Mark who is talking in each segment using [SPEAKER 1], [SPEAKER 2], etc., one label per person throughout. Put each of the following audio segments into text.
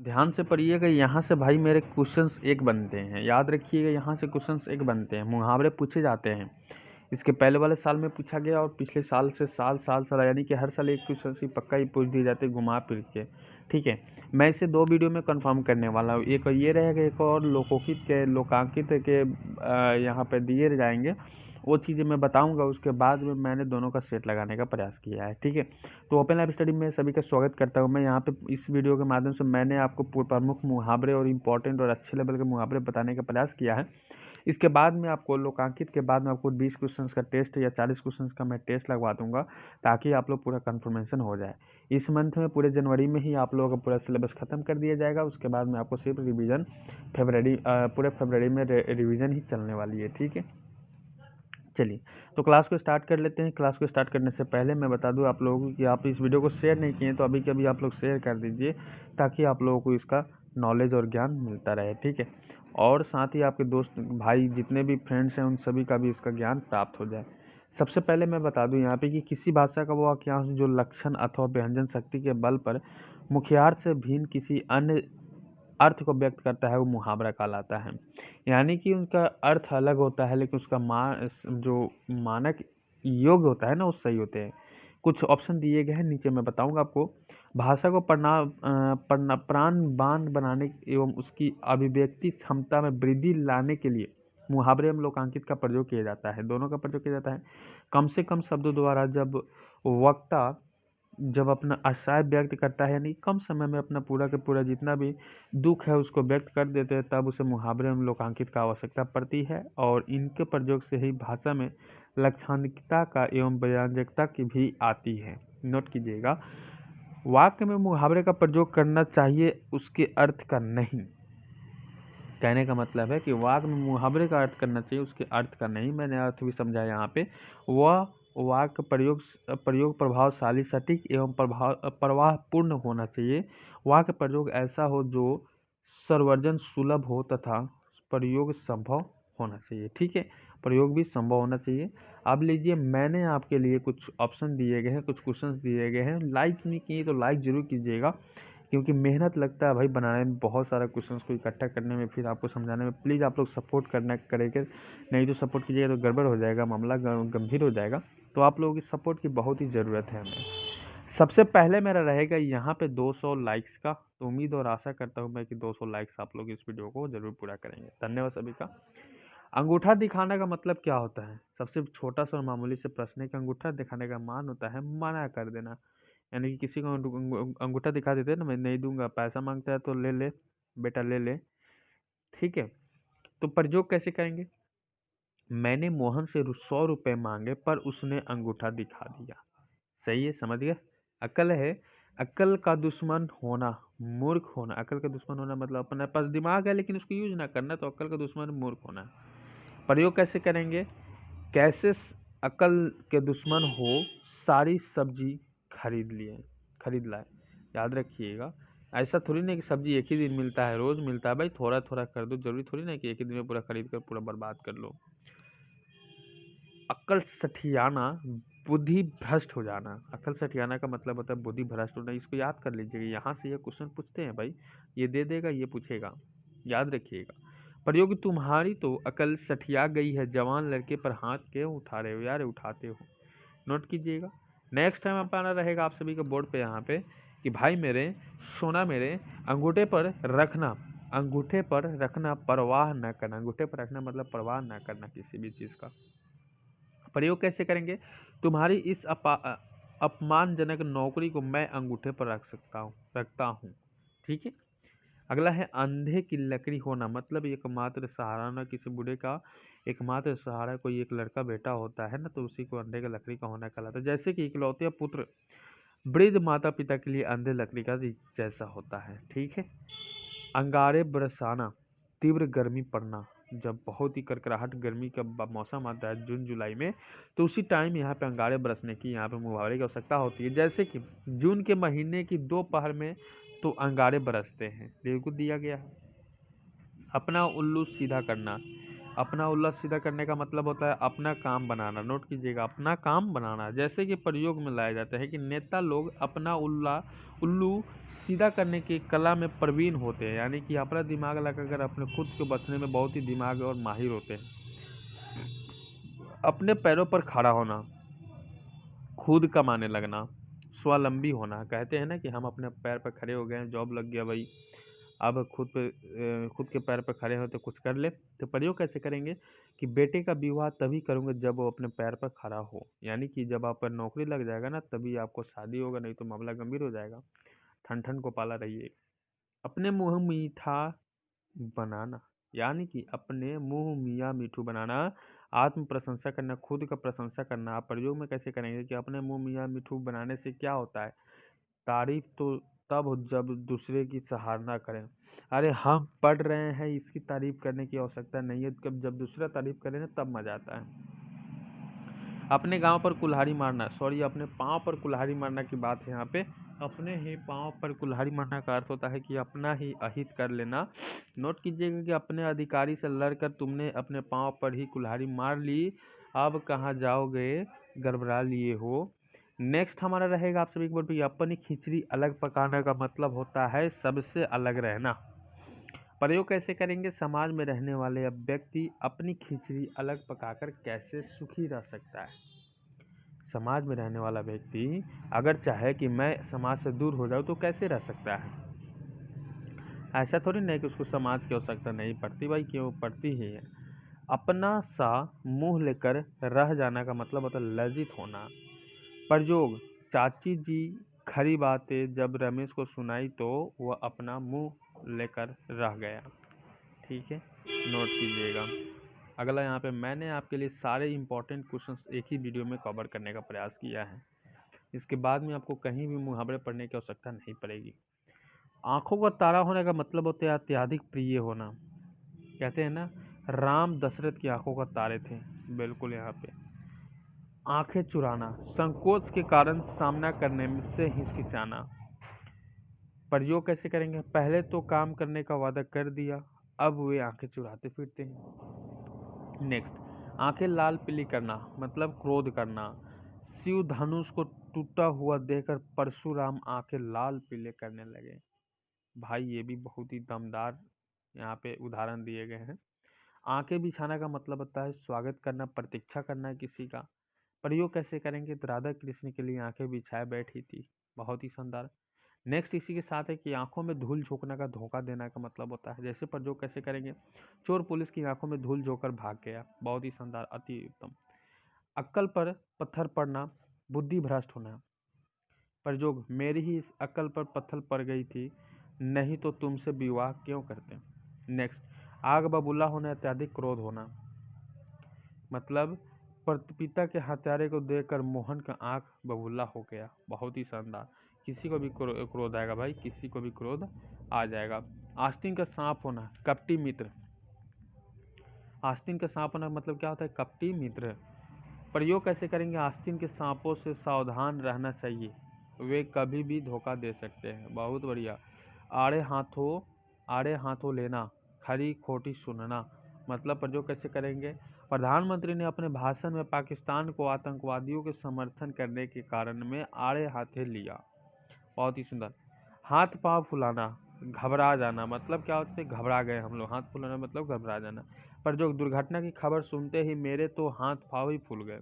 [SPEAKER 1] ध्यान से पढ़िएगा। यहाँ से भाई मेरे क्वेश्चंस एक बनते हैं, याद रखिएगा। यहाँ से क्वेश्चंस एक बनते हैं, मुहावरे पूछे जाते हैं। इसके पहले वाले साल में पूछा गया और पिछले साल से साल यानी कि हर साल एक क्वेश्चन ही पक्का ही पूछ दिए जाते घुमा फिर के। ठीक है, मैं इसे 2 वीडियो में कंफर्म करने वाला हूँ। एक ये रहेगा, एक और लोकांकित के यहाँ पे दिए जाएंगे, वो चीज़ें मैं बताऊंगा। उसके बाद में मैंने दोनों का सेट लगाने का प्रयास किया है। ठीक है, तो ओपन लाइफ स्टडी में सभी का स्वागत करता हूँ। मैं यहाँ पे इस वीडियो के माध्यम से मैंने आपको प्रमुख मुहावरे और इम्पोर्टेंट और अच्छे लेवल के मुहावरे बताने का प्रयास किया है। इसके बाद में आपको लोकांकित के बाद में आपको 20 क्वेश्चंस का टेस्ट या 40 क्वेश्चंस का मैं टेस्ट लगवा दूंगा, ताकि आप लोग पूरा कंफर्मेशन हो जाए। इस मंथ में पूरे जनवरी में ही आप लोगों का पूरा सिलेबस खत्म कर दिया जाएगा। उसके बाद में आपको सिर्फ रिवीजन पूरे फरवरी में रिवीजन ही चलने वाली है। ठीक है, चलिए तो क्लास को स्टार्ट कर लेते हैं। क्लास को स्टार्ट करने से पहले मैं बता दूं आप लोगों को कि आप इस वीडियो को शेयर नहीं किए तो अभी के अभी आप लोग शेयर कर दीजिए, ताकि आप लोगों को इसका नॉलेज और ज्ञान मिलता रहे। ठीक है, और साथ ही आपके दोस्त भाई जितने भी फ्रेंड्स हैं उन सभी का भी इसका ज्ञान प्राप्त हो जाए। सबसे पहले मैं बता दूं यहाँ पे कि किसी भाषा का वो वाक्यांश जो लक्षण अथवा व्यंजन शक्ति के बल पर मुख्यार्थ से भिन्न किसी अन्य अर्थ को व्यक्त करता है, वो मुहावरा कहलाता है। यानी कि उनका अर्थ अलग होता है, लेकिन उसका जो मानक योग्य होता है ना, वो सही होते हैं। कुछ ऑप्शन दिए गए हैं, नीचे मैं बताऊंगा आपको। भाषा को प्राणवान बनाने एवं उसकी अभिव्यक्ति क्षमता में वृद्धि लाने के लिए मुहावरे एवं लोकांकित का प्रयोग किया जाता है। दोनों का प्रयोग किया जाता है। कम से कम शब्दों द्वारा वक्ता जब अपना आशय व्यक्त करता है, यानी कम समय में अपना पूरा का पूरा जितना भी दुख है उसको व्यक्त कर देते हैं, तब उसे मुहावरे एवं लोकांकित का आवश्यकता पड़ती है। और इनके प्रयोग से ही भाषा में लाक्षणिकता का एवं व्यंजकता की भी आती है। नोट कीजिएगा, वाक्य में मुहावरे का प्रयोग करना चाहिए, उसके अर्थ का नहीं। कहने का मतलब है कि वाक्य में मुहावरे का अर्थ करना चाहिए, उसके अर्थ का नहीं। मैंने अर्थ भी समझाया यहाँ पे। वह वाक्य प्रयोग प्रभावशाली, सटीक एवं प्रवाहपूर्ण होना चाहिए। वाक्य प्रयोग ऐसा हो जो सर्वजन सुलभ हो तथा प्रयोग संभव होना चाहिए। ठीक है, प्रयोग भी संभव होना चाहिए। अब लीजिए, मैंने आपके लिए कुछ ऑप्शन दिए गए हैं, कुछ क्वेश्चंस दिए गए हैं। लाइक नहीं किए तो लाइक जरूर कीजिएगा, क्योंकि मेहनत लगता है भाई बनाने में, बहुत सारा क्वेश्चंस को इकट्ठा करने में, फिर आपको समझाने में। प्लीज़ आप लोग सपोर्ट करेंगे, नहीं तो सपोर्ट कीजिएगा तो गड़बड़ हो जाएगा, मामला गंभीर हो जाएगा। तो आप लोगों की सपोर्ट की बहुत ही ज़रूरत है हमें। सबसे पहले मेरा रहेगा यहाँ पे 200 लाइक्स का। तो उम्मीद और आशा करता हूँ मैं कि 200 लाइक्स आप लोग इस वीडियो को ज़रूर पूरा करेंगे। धन्यवाद सभी का। अंगूठा दिखाने का मतलब क्या होता है? सबसे छोटा सा और मामूली से प्रश्न है कि अंगूठा दिखाने का मान होता है मना कर देना। यानी कि किसी को अंगूठा दिखा देते हैं ना, मैं नहीं दूंगा, पैसा मांगता है तो ले ले बेटा ले ले। ठीक है, तो प्रयोग कैसे करेंगे? मैंने मोहन से 100 रुपये मांगे पर उसने अंगूठा दिखा दिया। सही है, समझ गए? अकल है, अकल का दुश्मन होना मूर्ख होना। अकल का दुश्मन होना मतलब अपने पास दिमाग है लेकिन उसको यूज ना करना, तो अकल का दुश्मन मूर्ख होना। प्रयोग कैसे करेंगे? कैसे अकल के दुश्मन हो सारी सब्जी खरीद लाए। याद रखिएगा, ऐसा थोड़ी ना कि सब्जी एक ही दिन मिलता है, रोज मिलता है भाई। थोड़ा थोड़ा कर दो, जरूरी थोड़ी ना कि एक ही दिन में पूरा खरीद कर पूरा बर्बाद कर लो। अक्ल सठियाना, बुद्धि भ्रष्ट हो जाना। अक्ल सठियाना का मतलब होता है बुद्धि भ्रष्ट होना। इसको याद कर लीजिएगा, यहाँ से ये क्वेश्चन पूछते हैं भाई, ये दे देगा, ये पूछेगा, याद रखिएगा। प्रयोग, तुम्हारी तो अकल सठिया गई है, जवान लड़के पर हाथ क्यों उठा रहे हो? यार उठाते हो, नोट कीजिएगा। नेक्स्ट टाइम अपना रहेगा आप सभी के बोर्ड पे यहाँ पे कि भाई मेरे, सोना मेरे, अंगूठे पर रखना परवाह न करना। अंगूठे पर रखना मतलब परवाह न करना किसी भी चीज़ का। प्रयोग कैसे करेंगे? तुम्हारी इस अपमानजनक नौकरी को मैं अंगूठे पर रखता हूँ। ठीक है। अगला है अंधे की लकड़ी होना, मतलब एकमात्र सहारा ना, किसी बूढ़े का एकमात्र सहारा कोई एक लड़का बेटा होता है ना, तो उसी को अंधे की लकड़ी का होना कहलाता है। जैसे कि इकलौते पुत्र वृद्ध माता पिता के लिए अंधे लकड़ी का जैसा होता है। ठीक है। अंगारे बरसाना, तीव्र गर्मी पड़ना, जब बहुत ही कड़कड़ाहट गर्मी का मौसम आता है जून जुलाई में, तो उसी टाइम यहाँ पे अंगारे बरसने की यहाँ पे मुहावरे की आवश्यकता होती है। जैसे कि जून के महीने की दोपहर में तो अंगारे बरसते हैं, बिल्कुल दिया गया है। अपना उल्लू सीधा करना, अपना उल्ला सीधा करने का मतलब होता है अपना काम बनाना। नोट कीजिएगा, अपना काम बनाना। जैसे कि प्रयोग में लाया जाता है कि नेता लोग अपना उल्लू सीधा करने की कला में प्रवीण होते हैं, यानी कि अपना दिमाग लगाकर अपने खुद को बचने में बहुत ही दिमाग और माहिर होते हैं। अपने पैरों पर खड़ा होना, खुद कमाने लगना, स्वावलंबी होना। कहते हैं ना कि हम अपने पैर पर खड़े हो गए हैं, जॉब लग गया भाई, अब खुद के पैर पर खड़े हो तो कुछ कर ले। तो प्रयोग कैसे करेंगे कि बेटे का विवाह तभी करूँगा जब वो अपने पैर पर खड़ा हो, यानी कि जब आप पर नौकरी लग जाएगा ना तभी आपको शादी होगा, नहीं तो मामला गंभीर हो जाएगा। ठन ठन को पाला रहिए। अपने मुँह मीठा बनाना, यानी कि अपने मुँह मियाँ मिठू बनाना, आत्म प्रशंसा करना, खुद का प्रशंसा करना। आप प्रयोग में कैसे करेंगे कि अपने मुँह मियाँ मिठू बनाने से क्या होता है? तारीफ तो तब हो जब दूसरे की सराहना करें। अरे हम पढ़ रहे हैं, इसकी तारीफ करने की आवश्यकता नहीं है, कब जब दूसरा तारीफ करे ना तब मजा आता है। अपने गांव पर कुल्हाड़ी मारना, सॉरी अपने पाँव पर कुल्हाड़ी मारना की बात है यहाँ पे। अपने ही पाँव पर कुल्हाड़ी मारना का अर्थ होता है कि अपना ही अहित कर लेना। नोट कीजिएगा कि अपने अधिकारी से लड़कर तुमने अपने पाँव पर ही कुल्हाड़ी मार ली, अब कहाँ जाओगे, गड़बड़ा लिए हो। नेक्स्ट हमारा रहेगा आप सभी को बोल, अपनी खिचड़ी अलग पकाने का मतलब होता है सबसे अलग रहना। प्रयोग कैसे करेंगे? समाज में रहने वाले व्यक्ति अपनी खिचड़ी अलग पकाकर कैसे सुखी रह सकता है? समाज में रहने वाला व्यक्ति अगर चाहे कि मैं समाज से दूर हो जाऊं तो कैसे रह सकता है? ऐसा थोड़ी नहीं कि उसको समाज की आवश्यकता नहीं पड़ती, भाई क्यों पड़ती ही है। अपना सा मुंह लेकर रह जाना का मतलब होता है लज्जित होना। प्रयोग, चाची जी खरी बातें जब रमेश को सुनाई तो वह अपना मुंह लेकर रह गया। ठीक है, नोट कीजिएगा। अगला यहाँ पे मैंने आपके लिए सारे इंपॉर्टेंट क्वेश्चंस एक ही वीडियो में कवर करने का प्रयास किया है। इसके बाद में आपको कहीं भी मुहावरे पढ़ने की आवश्यकता नहीं पड़ेगी। आंखों का तारा होने का मतलब होता है अत्यधिक प्रिय होना। कहते हैं ना, राम दशरथ की आंखों का तारे थे, बिल्कुल यहाँ पे। आंखें चुराना, संकोच के कारण सामना करने से हिचकिचाना। प्रयोग कैसे करेंगे? पहले तो काम करने का वादा कर दिया, अब वे आंखें चुराते फिरते हैं। नेक्स्ट, आंखें लाल पीली करना मतलब क्रोध करना। शिव धनुष को टूटा हुआ देखकर परशुराम आंखें लाल पीले करने लगे। भाई ये भी बहुत ही दमदार यहाँ पे उदाहरण दिए गए हैं। आंखें बिछाना का मतलब होता है स्वागत करना, प्रतीक्षा करना है किसी का। प्रयोग कैसे करेंगे? तो राधा कृष्ण के लिए आंखें बिछाए बैठी थी, बहुत ही शानदार। नेक्स्ट इसी के साथ है कि आंखों में धूल झोंकना का धोखा देना का मतलब होता है। जैसे प्रयोग कैसे करेंगे? चोर पुलिस की आंखों में धूल झोंकर भाग गया, बहुत ही शानदार, अति उत्तम। अक्ल पर पत्थर पड़ना, बुद्धि भ्रष्ट होना। प्रयोग, मेरी ही इस अक्ल पर पत्थर पड़ गई थी, नहीं तो तुमसे विवाह क्यों करते। नेक्स्ट, आग बबूला होना, अत्यधिक क्रोध होना। मतलब पिता के हत्यारे को देखकर मोहन का आंख बबूला हो गया, बहुत ही शानदार। किसी को भी क्रोध आएगा भाई, किसी को भी क्रोध आ जाएगा। आस्तीन का सांप होना, कपटी मित्र। आस्तीन का सांप होना मतलब क्या होता है? कपटी मित्र। प्रयोग कैसे करेंगे? आस्तीन के सांपों से सावधान रहना चाहिए, वे कभी भी धोखा दे सकते हैं, बहुत बढ़िया। आड़े हाथों लेना, खरी खोटी सुनना। मतलब प्रयोग कैसे करेंगे? प्रधानमंत्री ने अपने भाषण में पाकिस्तान को आतंकवादियों के समर्थन करने के कारण में आड़े हाथे लिया, बहुत ही सुंदर। हाथ पांव फुलाना, घबरा जाना। मतलब क्या होता है? घबरा गए हम लोग। हाथ फुलाना मतलब घबरा जाना। प्रयोग, दुर्घटना की खबर सुनते ही मेरे तो हाथ पांव ही फूल गए।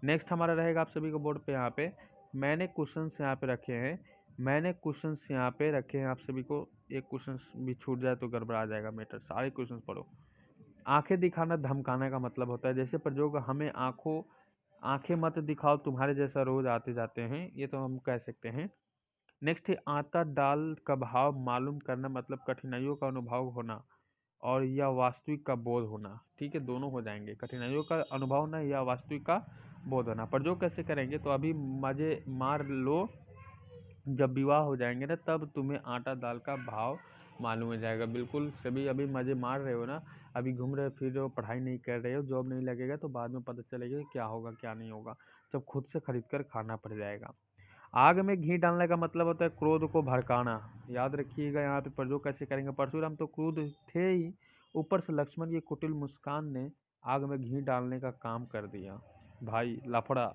[SPEAKER 1] नेक्स्ट हमारा रहेगा आप सभी को बोर्ड पे यहाँ पे मैंने क्वेश्चंस यहाँ पे रखे हैं। मैंने क्वेश्चंस यहाँ पे रखे हैं आप सभी को, एक क्वेश्चन भी छूट जाए तो गड़बड़ा जाएगा मैटर, सारे क्वेश्चंस पढ़ो। आंखें दिखाना धमकाने का मतलब होता है। जैसे प्रयोग, हमें आंखें मत दिखाओ, तुम्हारे जैसा रोज आते जाते हैं, ये तो हम कह सकते हैं। नेक्स्ट है आटा दाल का भाव मालूम करना, मतलब कठिनाइयों का अनुभव होना और या वास्तविक का बोध होना। ठीक है, दोनों हो जाएंगे, कठिनाइयों का अनुभव होना या वास्तविक का बोध होना। प्रयोग कैसे करेंगे? तो अभी मजे मार लो, जब विवाह हो जाएंगे ना तब तुम्हें आटा दाल का भाव मालूम हो जाएगा। बिल्कुल सभी अभी मजे मार रहे हो ना, अभी घूम रहे फिर रहे हो, पढ़ाई नहीं कर रहे हो, जॉब नहीं लगेगा तो बाद में पता चलेगा क्या होगा क्या नहीं होगा, जब खुद से खरीद कर खाना पड़ जाएगा। आग में घी डालने का मतलब होता है क्रोध को भड़काना। याद रखिएगा यहाँ पे प्रयोग कैसे करेंगे? परशुराम तो क्रोध थे ही, ऊपर से लक्ष्मण की कुटिल मुस्कान ने आग में घी डालने का काम कर दिया। भाई लफड़ा,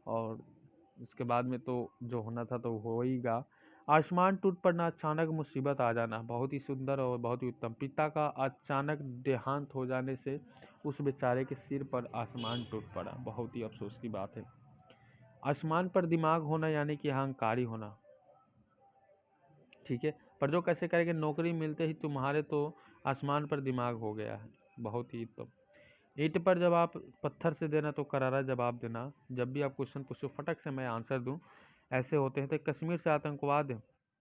[SPEAKER 1] और इसके बाद में तो जो होना था तो हो ही गा। आसमान टूट पड़ना, अचानक मुसीबत आ जाना, बहुत ही सुंदर और बहुत ही उत्तम। पिता का अचानक देहांत हो जाने से उस बेचारे के सिर पर आसमान टूट पड़ा, बहुत ही अफसोस की बात है। आसमान पर दिमाग होना यानी कि अहंकारी होना, ठीक है। पर जो कैसे करेंगे, नौकरी मिलते ही तुम्हारे तो आसमान पर दिमाग हो गया है, बहुत ही उत्तम। ईंट पर जवाब पत्थर से देना तो करारा जवाब देना, जब भी आप क्वेश्चन पूछो फटक से मैं आंसर दूं, ऐसे होते हैं। तो कश्मीर से आतंकवाद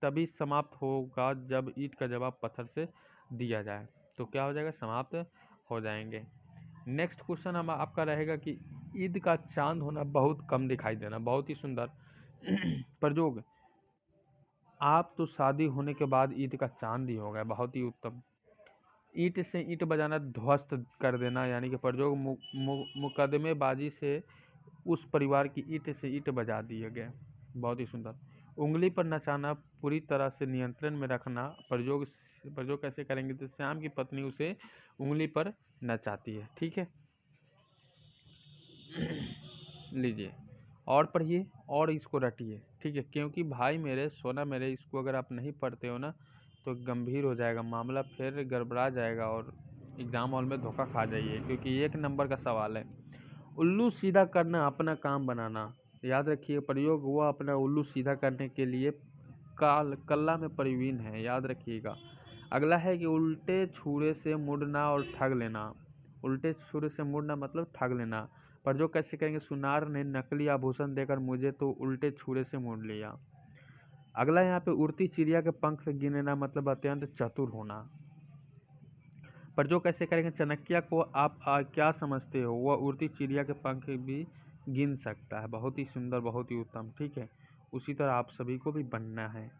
[SPEAKER 1] तभी समाप्त होगा जब ईंट का जवाब पत्थर से दिया जाए, तो क्या हो जाएगा, समाप्त हो जाएंगे। नेक्स्ट क्वेश्चन हम आपका रहेगा कि ईद का चांद होना बहुत कम दिखाई देना, बहुत ही सुंदर। प्रयोग, आप तो शादी होने के बाद ईद का चांद ही हो गए, बहुत ही उत्तम। ईंट से ईंट बजाना, ध्वस्त कर देना, यानी कि प्रयोग मुकदमेबाजी से उस परिवार की ईंट से ईंट बजा दिए गए, बहुत ही सुंदर। उंगली पर नचाना, पूरी तरह से नियंत्रण में रखना, प्रयोग कैसे करेंगे, तो श्याम की पत्नी उसे उंगली पर नचाती है, ठीक है। लीजिए और पढ़िए और इसको रटिए, ठीक है, क्योंकि भाई मेरे सोना मेरे, इसको अगर आप नहीं पढ़ते हो ना तो गंभीर हो जाएगा मामला, फिर गड़बड़ा जाएगा और एग्जाम हॉल में धोखा खा जाइए, क्योंकि 1 नंबर का सवाल है। उल्लू सीधा करना, अपना काम बनाना, याद रखिए। प्रयोग हुआ अपना उल्लू सीधा करने के लिए कला में प्रवीण है, याद रखिएगा। अगला है कि उल्टे छुरे से मुड़ना और ठग लेना, उल्टे छुरे से मुड़ना मतलब ठग लेना। पर जो कैसे करेंगे, सुनार ने नकली आभूषण देकर मुझे तो उल्टे छुरे से मुड़ लिया। अगला यहाँ पे उड़ती चिड़िया के पंख गिनना मतलब अत्यंत चतुर होना। पर जो कैसे करेंगे, चाणक्य को आप क्या समझते हो, वह उड़ती चिड़िया के पंख भी गिन सकता है, बहुत ही सुंदर, बहुत ही उत्तम, ठीक है। उसी तरह आप सभी को भी बनना है।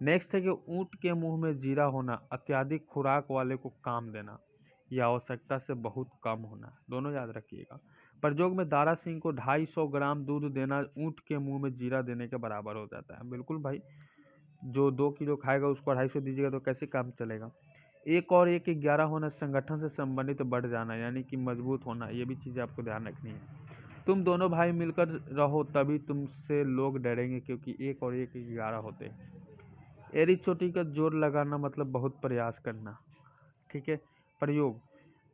[SPEAKER 1] नेक्स्ट है कि ऊँट के मुंह में जीरा होना, अत्यधिक खुराक वाले को काम देना, या आवश्यकता से बहुत कम होना, दोनों याद रखिएगा। प्रयोग में दारा सिंह को 250 ग्राम दूध देना ऊँट के मुंह में जीरा देने के बराबर हो जाता है, बिल्कुल भाई। जो 2 किलो खाएगा उसको 250 दीजिएगा तो कैसे काम चलेगा। 1 और 1 11 होना, संगठन से संबंधित बढ़ जाना, यानी कि मजबूत होना, ये भी चीज़ें आपको ध्यान रखनी है। तुम दोनों भाई मिलकर रहो तभी तुमसे लोग डरेंगे, क्योंकि 1 और 1 11 होते हैं। एड़ी चोटी का जोर लगाना मतलब बहुत प्रयास करना, ठीक है। प्रयोग,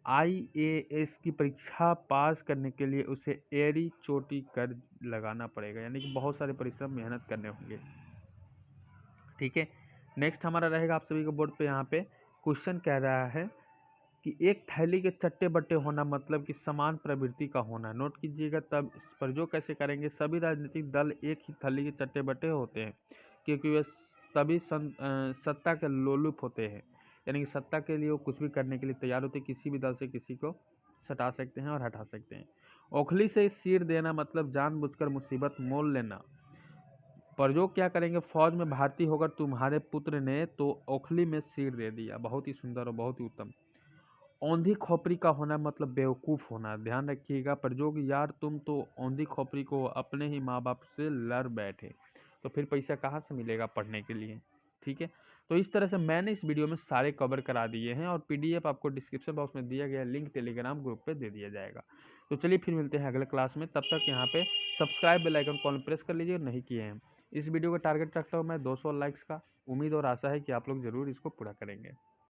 [SPEAKER 1] IAS की परीक्षा पास करने के लिए उसे एड़ी चोटी कर लगाना पड़ेगा, यानी कि बहुत सारे परिश्रम मेहनत करने होंगे, ठीक है। नेक्स्ट हमारा रहेगा आप सभी को बोर्ड पे, यहाँ पे क्वेश्चन कह रहा है कि एक थैली के चट्टे बट्टे होना मतलब कि समान प्रवृत्ति का होना, नोट कीजिएगा। तब इस पर जो कैसे करेंगे, सभी राजनीतिक दल एक ही थैली के चट्टे बट्टे होते हैं, क्योंकि वे तभी सत्ता के लोलुप होते हैं, यानी कि सत्ता के लिए वो कुछ भी करने के लिए तैयार होते हैं, किसी भी दल से किसी को सटा सकते हैं और हटा सकते हैं। ओखली से सिर देना मतलब जानबूझकर मुसीबत मोल लेना। प्रयोग क्या करेंगे, फौज में भर्ती होकर तुम्हारे पुत्र ने तो ओखली में सिर दे दिया, बहुत ही सुंदर और बहुत ही उत्तम। औंधी खोपड़ी का होना मतलब बेवकूफ़ होना, ध्यान रखिएगा। प्रयोग, यार तुम तो औंधी खोपड़ी को अपने ही माँ बाप से लड़ बैठे, तो फिर पैसा कहाँ से मिलेगा पढ़ने के लिए, ठीक है। तो इस तरह से मैंने इस वीडियो में सारे कवर करा दिए हैं, और PDF आपको डिस्क्रिप्शन बॉक्स में दिया गया लिंक टेलीग्राम ग्रुप पे दे दिया जाएगा। तो चलिए फिर मिलते हैं अगले क्लास में, तब तक यहाँ पे subscribe bell icon call press कर लीजिए, नहीं किए हैं। इस वीडियो का टारगेट रखता हूँ मैं 200 लाइक्स का, उम्मीद और आशा है कि आप लोग ज़रूर इसको पूरा करेंगे।